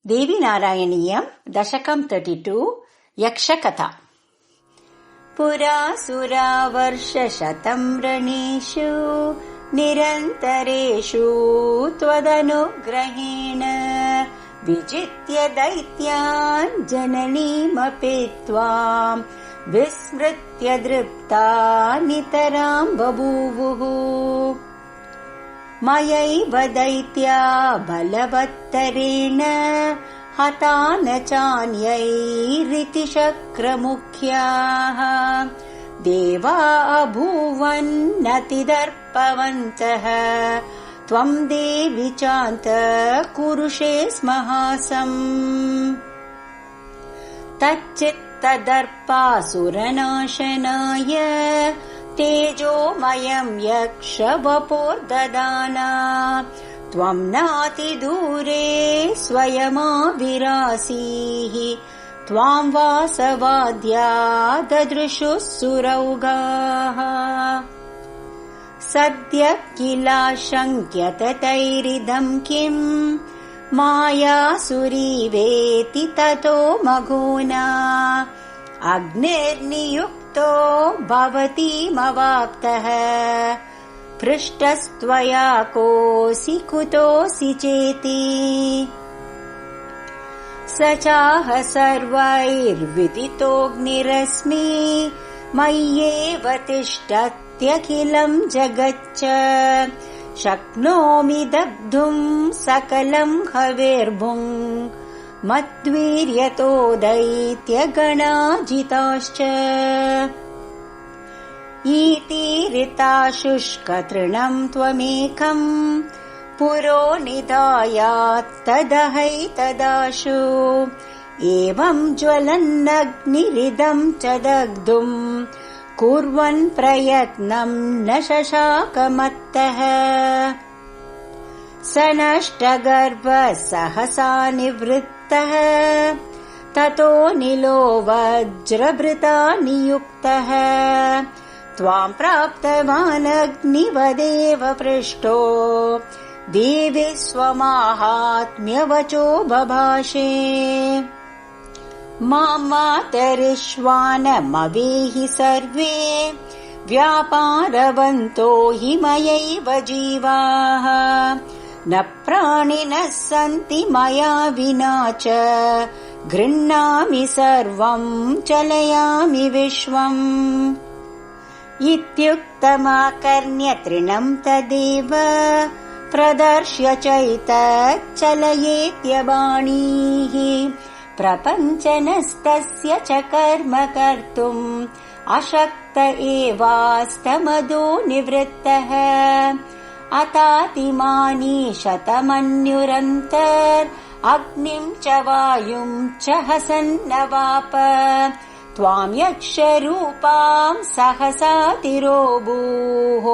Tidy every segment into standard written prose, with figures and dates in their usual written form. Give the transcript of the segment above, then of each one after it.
देवीनारायणीयम् दशकम् 32 यक्षकथा। पुरासुरावर्षशतम् रणेषु निरन्तरेषु त्वदनुग्रहेण विजित्य दैत्यान् जननीमपि त्वाम् विस्मृत्य दृप्ता नितराम् बभूवुः। मयैव दैत्या बलवत्तरेण हता न चान्यैरिति शक्रमुख्याः देवा अभूवन्नतिदर्पवन्तः त्वम् देवि चान्तकुरुषे स्महासम्। तच्चित्तदर्पासुरनाशनाय तेजोमयम् यक्षवपोर्ददाना त्वम् नातिदूरे स्वयमाविरासीः त्वाम् वासवाद्या ददृशुः सुरौगाः। सद्यः किलाशङ्क्यत तैरिदम् किम् मायासुरीवेति ततो मघोना अग्निर्नियुक्तो भवतीमवाप्तः पृष्टस्त्वया कोऽसि कुतोऽसि चेति। स चाह सर्वैर्विदितोऽग्निरस्मि मय्येव तिष्ठत्यखिलम् जगच्च शक्नोमि दग्धुम् सकलम् हविर्भुङ् मद्वीर्यतो दैत्यगणाजिताश्च। ईतीरिता शुष्कतृणम् त्वमेकम् पुरो निधायात्तदहैतदाशु एवम् ज्वलन्नग्निरिदम् च दग्धुम् कुर्वन् प्रयत्नम् न शशाकमत्तः। स नष्टगर्भः सहसा निवृत्तः ततो निलो वज्रभृता नियुक्तः त्वाम् प्राप्तवानग्निवदेव पृष्टो देवि स्वमाहात्म्यवचो बभाषे। माम् मातरिश्वानमवेहि सर्वे व्यापारवन्तो हि मयैव जीवाः न प्राणिनः सन्ति मया विना च गृह्णामि सर्वम् चलयामि विश्वम्। इत्युक्तमाकर्ण्य तृणम् तदेव प्रदर्श्य चैतच्चलयेत्यबाणीः प्रपञ्चनस्तस्य च कर्म कर्तुम् अशक्त एवास्तमदो निवृत्तः। अतातिमानी शतमन्युरन्तर् अग्निम् च वायुम् च हसन्नवाप त्वाम् यक्षरूपाम् सहसातिरोभूः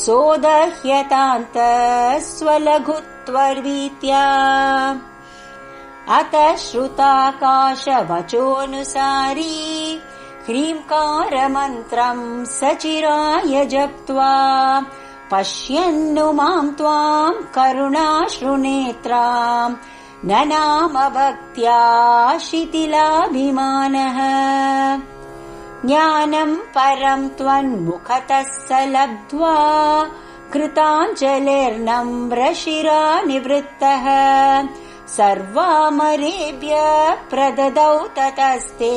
सोदह्यतान्तः स्वलघुत्वर्वीत्या। अतः श्रुताकाशवचोऽनुसारी ह्रीङ्कारमन्त्रम् सचिराय जप्त्वा पश्यन्नु माम् त्वाम् करुणाश्रुनेत्राम् ननाम भक्त्या शिथिलाभिमानः। ज्ञानम् परम् त्वन्मुखतः स लब्ध्वा कृताञ्जलिर्नम्रशिरा निवृत्तः सर्वामरेभ्य प्रददौ ततस्ते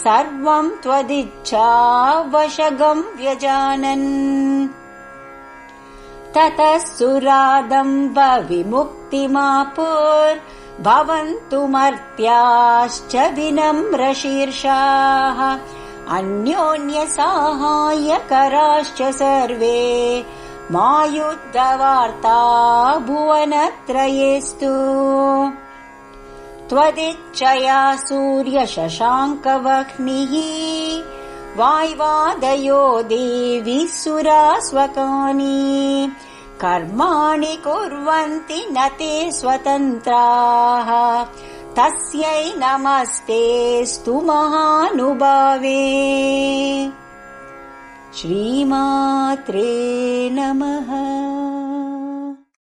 सर्वम् त्वदिच्छा वशगम् व्यजानन्। ततः सुरादम्ब विमुक्तिमापुर्भवन्तु मर्त्याश्च विनम्रशीर्षाः अन्योन्यसाहाय्यकराश्च सर्वे मायुद्धवार्ता भुवनत्रयेस्तु। त्वदिच्छया सूर्यशशाङ्कवह्निः वाय्वादयो देवी सुरास्वकानि कर्माणि कुर्वन्ति न ते स्वतन्त्राः तस्यै नमस्तेऽस्तु महानुभावे। श्रीमात्रे नमः।